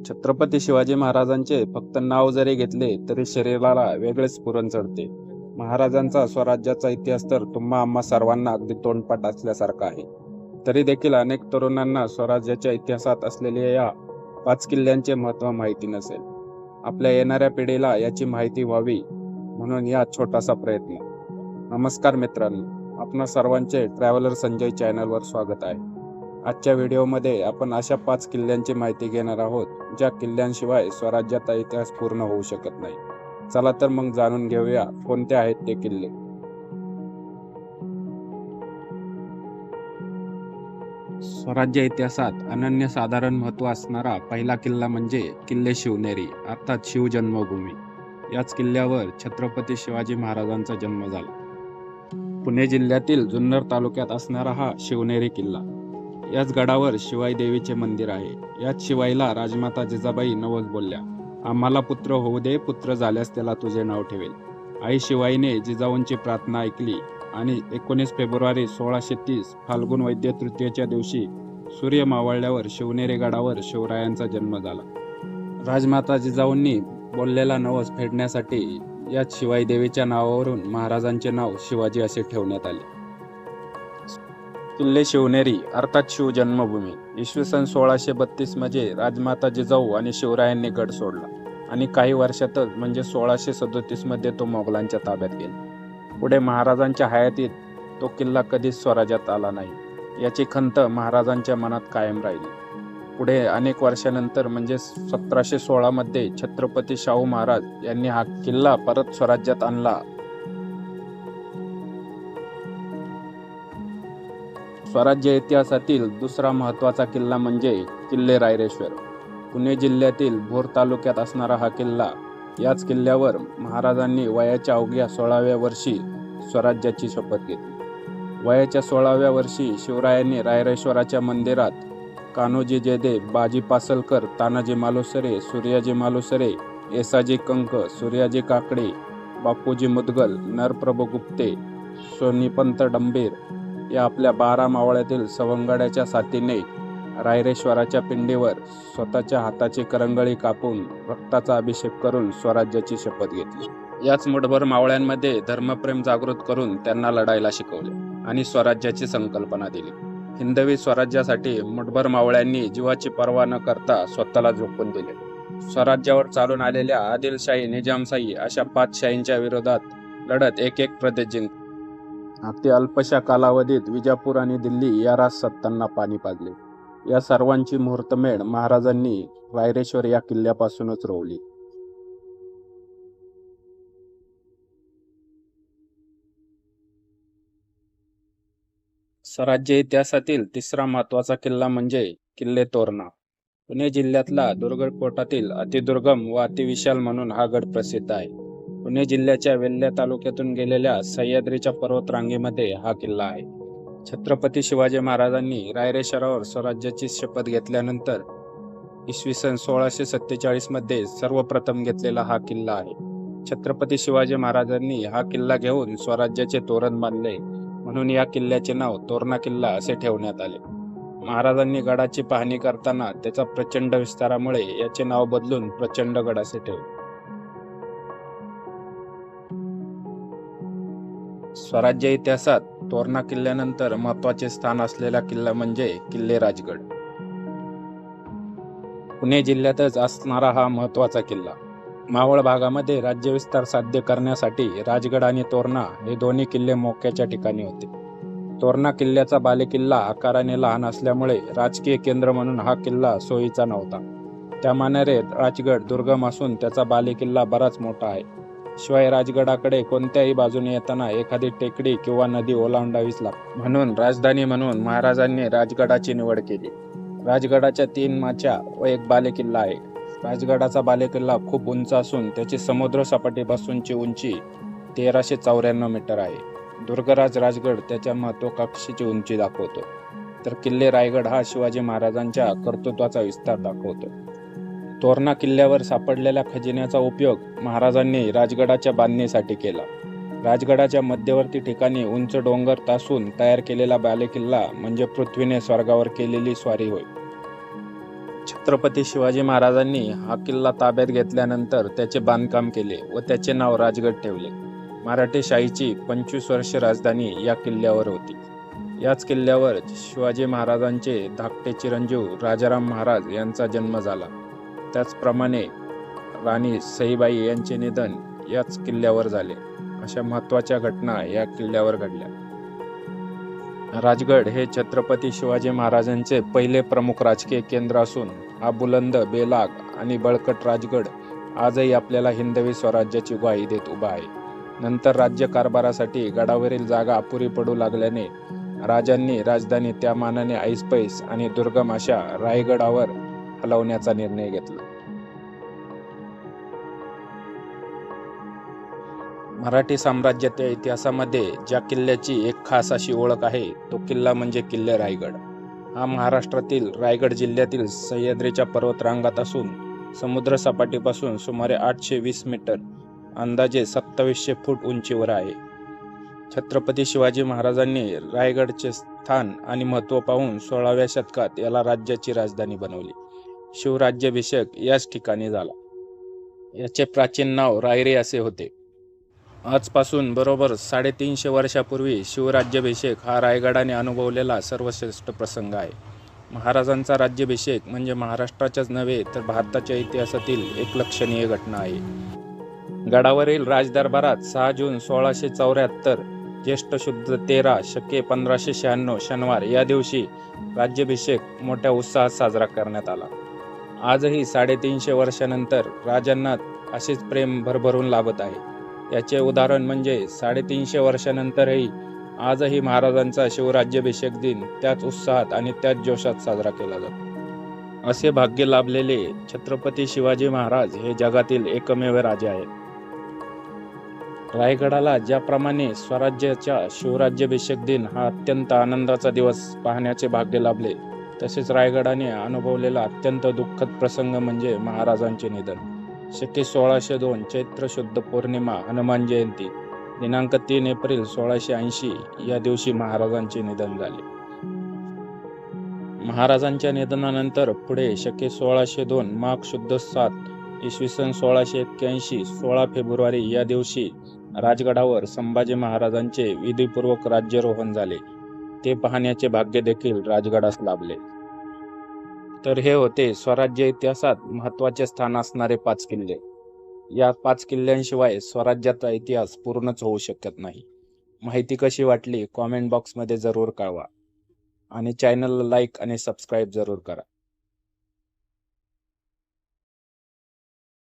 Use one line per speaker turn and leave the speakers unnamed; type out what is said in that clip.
छत्रपती शिवाजी महाराजांचे फक्त नाव जरी घेतले तरी शरीराला वेगळेच स्फुरण चढते. महाराजांचा स्वराज्याचा इतिहास तर तुम्हा आम्हा सर्वांना अगदी तोंडपाठ असल्यासारखा आहे. तरी देखील अनेक तरुणांना स्वराज्याच्या इतिहासात असलेल्या या 5 किल्ल्यांचे महत्त्व माहिती नसेल. आपल्या येणाऱ्या पिढीला याची माहिती व्हावी म्हणून या छोटासा प्रयत्न. नमस्कार मित्रांनो, आपणा सर्वांचे ट्रॅव्हलर संजय चॅनलवर स्वागत आहे. आजच्या व्हिडिओमध्ये आपण अशा 5 किल्ल्यांची माहिती घेणार आहोत ज्या किल्ल्यांशिवाय स्वराज्याचा इतिहास पूर्ण होऊ शकत नाही. चला तर मग जाणून घेऊया कोणते आहेत ते किल्ले. स्वराज्य इतिहासात अनन्यसाधारण महत्त्व असणारा पहिला किल्ला म्हणजे किल्ले शिवनेरी अर्थात शिवजन्मभूमी. याच किल्ल्यावर छत्रपती शिवाजी महाराजांचा जन्म झाला. पुणे जिल्ह्यातील जुन्नर तालुक्यात असणारा हा शिवनेरी किल्ला. याच गडावर शिवाई देवीचे मंदिर आहे. याच शिवाईला राजमाता जिजाबाई नवस बोलल्या, आम्हाला पुत्र होऊ दे, पुत्र झाल्यास त्याला तुझे नाव ठेवेल. आई शिवाईने जिजाऊंची प्रार्थना ऐकली आणि 19 फेब्रुवारी 1630 फाल्गुन वैद्य तृतीयेच्या दिवशी सूर्य मावळल्यावर शिवनेरी गडावर शिवरायांचा जन्म झाला. राजमाता जिजाऊंनी बोललेला नवस फेडण्यासाठी याच शिवाई देवीच्या नावावरून महाराजांचे नाव शिवाजी असे ठेवण्यात आले. किल्ले शिवनेरी अर्थात शिवजन्मभूमी. इसवी सन 1632 मध्ये राजमाता जिजाऊ आणि शिवरायांनी गड सोडला आणि काही वर्षातच म्हणजे 1637 मध्ये तो मोगलांच्या ताब्यात गेला. पुढे महाराजांच्या हयातीत तो किल्ला कधीच स्वराज्यात आला नाही. याची खंत महाराजांच्या मनात कायम राहिली. पुढे अनेक वर्षानंतर म्हणजे 1716 मध्ये छत्रपती शाहू महाराज यांनी हा किल्ला परत स्वराज्यात आणला. स्वराज्य इतिहासातील दुसरा महत्त्वाचा किल्ला म्हणजे किल्ले रायरेश्वर. पुणे जिल्ह्यातील भोर तालुक्यात असणारा हा किल्ला. याच किल्ल्यावर महाराजांनी वयाच्या अवघ्या 16व्या वर्षी स्वराज्याची शपथ घेतली. वयाच्या 16व्या वर्षी शिवरायांनी रायरेश्वराच्या मंदिरात कान्होजी जेदे, बाजी पासलकर, तानाजी मालुसरे, सूर्याजी मालुसरे, येसाजी कंक, सूर्याजी काकडे, बापूजी मुदगल, नरप्रभू गुप्ते, सोनीपंत डंबीर या आपल्या 12 मावळ्यातील सवंगड्याच्या साथीने रायरेश्वराच्या पिंडीवर स्वतःच्या हाताची करंगळी कापून रक्ताचा अभिषेक करून स्वराज्याची शपथ घेतली. याच मुठभर मावळ्यांमध्ये धर्मप्रेम जागृत करून त्यांना लढायला शिकवले आणि स्वराज्याची संकल्पना दिली. हिंदवी स्वराज्यासाठी मुठभर मावळ्यांनी जीवाची पर्वा न करता स्वतःला झोकून दिले. स्वराज्यावर चालून आलेल्या आदिलशाही, निजामशाही अशा 5 शाहींच्या विरोधात लढत एक प्रदेश जिंकले. अगदी अल्पशा कालावधीत विजापूर आणि दिल्ली या राजसत्तांना पाणी पाजले. या सर्वांची मुहूर्तमेढ महाराजांनी रायरेश्वर या किल्ल्यापासूनच रोवली. स्वराज्य इतिहासातील तिसरा महत्त्वाचा किल्ला म्हणजे किल्ले तोरणा. पुणे जिल्ह्यातला दुर्गड कोटातील अतिदुर्गम व अतिविशाल म्हणून हा गड प्रसिद्ध आहे. पुणे जिल्ह्याच्या वेल्हा तालुक्यातून गेलेल्या सह्याद्रीच्या पर्वतरांगेमध्ये हा किल्ला आहे. छत्रपती शिवाजी महाराजांनी रायरेश्वरावर स्वराज्याची शपथ घेतल्यानंतर इसवी सन 1647 मध्ये सर्वप्रथम घेतलेला हा किल्ला आहे. छत्रपती शिवाजी महाराजांनी हा किल्ला घेऊन स्वराज्याचे तोरण बांधले म्हणून या किल्ल्याचे नाव तोरणा किल्ला असे ठेवण्यात आले. महाराजांनी गडाची पाहणी करताना त्याच्या प्रचंड विस्तारामुळे याचे नाव बदलून प्रचंडगड असे ठेवले. स्वराज्य इतिहासात तोरणा किल्ल्यानंतर महत्त्वाचे स्थान असलेला किल्ला म्हणजे किल्ले राजगड. पुणे जिल्ह्यातच असणारा हा महत्त्वाचा किल्ला. मावळ भागामध्ये राज्यविस्तार साध्य करण्यासाठी राजगड आणि तोरणा हे दोन्ही किल्ले मोक्याच्या ठिकाणी होते. तोरणा किल्ल्याचा बालेकिल्ला आकाराने लहान असल्यामुळे राजकीय केंद्र म्हणून हा किल्ला सोयीचा नव्हता. त्यामानाने राजगड दुर्गम असून त्याचा बालेकिल्ला बराच मोठा आहे. शिवाय राजगडाकडे कोणत्याही बाजूने येताना एखादी टेकडी किंवा नदी ओलांडावीच लागते. म्हणून राजधानी म्हणून महाराजांनी राजगडाची निवड केली. राजगडाच्या 3 माच्या व एक बालेकिल्ला आहे. राजगडाचा बालेकिल्ला खूप उंच असून त्याची समुद्र सपाटीपासूनची उंची 1394 मीटर आहे. दुर्गराज राजगड त्याच्या महत्त्वाकांक्षीची उंची दाखवतो, तर किल्ले रायगड हा शिवाजी महाराजांच्या कर्तृत्वाचा विस्तार दाखवतो. तोरणा किल्ल्यावर सापडलेल्या खजिन्याचा उपयोग महाराजांनी राजगडाच्या बांधणीसाठी केला. राजगडाच्या मध्यवर्ती ठिकाणी उंच डोंगर तासून तयार केलेला बालेकिल्ला म्हणजे पृथ्वीने स्वर्गावर केलेली स्वारी होय. छत्रपती शिवाजी महाराजांनी हा किल्ला ताब्यात घेतल्यानंतर त्याचे बांधकाम केले व त्याचे नाव राजगड ठेवले. मराठी शाहीची 25 वर्षे राजधानी या किल्ल्यावर होती. याच किल्ल्यावर शिवाजी महाराजांचे धाकटे चिरंजीव राजाराम महाराज यांचा जन्म झाला. त्याचप्रमाणे राणी सईबाई यांचे निधन याच किल्ल्यावर झाले. अशा महत्त्वाच्या घटना या किल्ल्यावर घडल्या. राजगड हे छत्रपती शिवाजी महाराजांचे पहिले प्रमुख राजकीय केंद्र असून हा बुलंद, बेलाग आणि बळकट राजगड आजही आपल्याला हिंदवी स्वराज्याची ग्वाही देत उभा आहे. नंतर राज्य कारभारासाठी गडावरील जागा अपुरी पडू लागल्याने राजांनी राजधानी त्या मानाने ऐसपैस आणि दुर्गम अशा रायगडावर हलवण्याचा निर्णय घेतला. मराठी साम्राज्याच्या इतिहासामध्ये ज्या किल्ल्याची एक खास अशी ओळख आहे तो किल्ला म्हणजे किल्ले रायगड. हा महाराष्ट्रातील रायगड जिल्ह्यातील सह्याद्रीच्या पर्वतरांगात असून समुद्र सपाटीपासून सुमारे 820 मीटर अंदाजे 2700 फूट उंचीवर आहे. छत्रपती शिवाजी महाराजांनी रायगडचे स्थान आणि महत्त्व पाहून 16व्या शतकात याला राज्याची राजधानी बनवली. शिवराज्याभिषेक याच ठिकाणी झाला. याचे प्राचीन नाव रायरे असे होते. आजपासून बरोबर 350 वर्षापूर्वी शिवराज्याभिषेक हा रायगडाने अनुभवलेला सर्वश्रेष्ठ प्रसंग आहे. महाराजांचा राज्याभिषेक म्हणजे महाराष्ट्राच्याच नव्हे तर भारताच्या इतिहासातील एक लक्षणीय घटना आहे. गडावरील राजदरबारात 6 जून 1674 ज्येष्ठ शुद्ध 13 शके 1596 शनिवार या दिवशी राज्याभिषेक मोठ्या उत्साहात साजरा करण्यात आला. आजही 350 वर्षानंतर राजांना असेच प्रेम भरभरून लाभत आहे. याचे उदाहरण म्हणजे 350 वर्षानंतरही आजही महाराजांचा शिवराज्याभिषेक दिन त्याच उत्साहात आणि त्याच जोशात साजरा केला जातो. असे भाग्य लाभलेले छत्रपती शिवाजी महाराज हे जगातील एकमेव राजे आहेत. रायगडाला ज्याप्रमाणे स्वराज्याच्या शिवराज्याभिषेक दिन हा अत्यंत आनंदाचा दिवस पाहण्याचे भाग्य लाभले, तसेच रायगडाने अनुभवलेला अत्यंत दुःखद प्रसंग म्हणजे महाराजांचे निधन. शके 1602 चैत्र शुद्ध पौर्णिमा हनुमान जयंती दिनांक 3 एप्रिल 1680 या दिवशी महाराजांचे निधन झाले. महाराजांच्या निधनानंतर पुढे शके 1602 माघ शुद्ध 7 इसवी सन 1681 16 फेब्रुवारी या दिवशी राजगडावर संभाजी महाराजांचे विधिपूर्वक राज्यारोहण झाले. ते पाहण्याचे भाग्य देखील राजगडास लाभले. तर हे होते स्वराज्य इतिहासात महत्त्वाचे स्थान असणारे 5 किल्ले. या 5 किल्ल्यांशिवाय स्वराज्याचा इतिहास पूर्णच होऊ शकत नाही. माहिती कशी वाटली कॉमेंट बॉक्समध्ये जरूर कळवा आणि चॅनलला लाईक आणि सबस्क्राईब जरूर करा.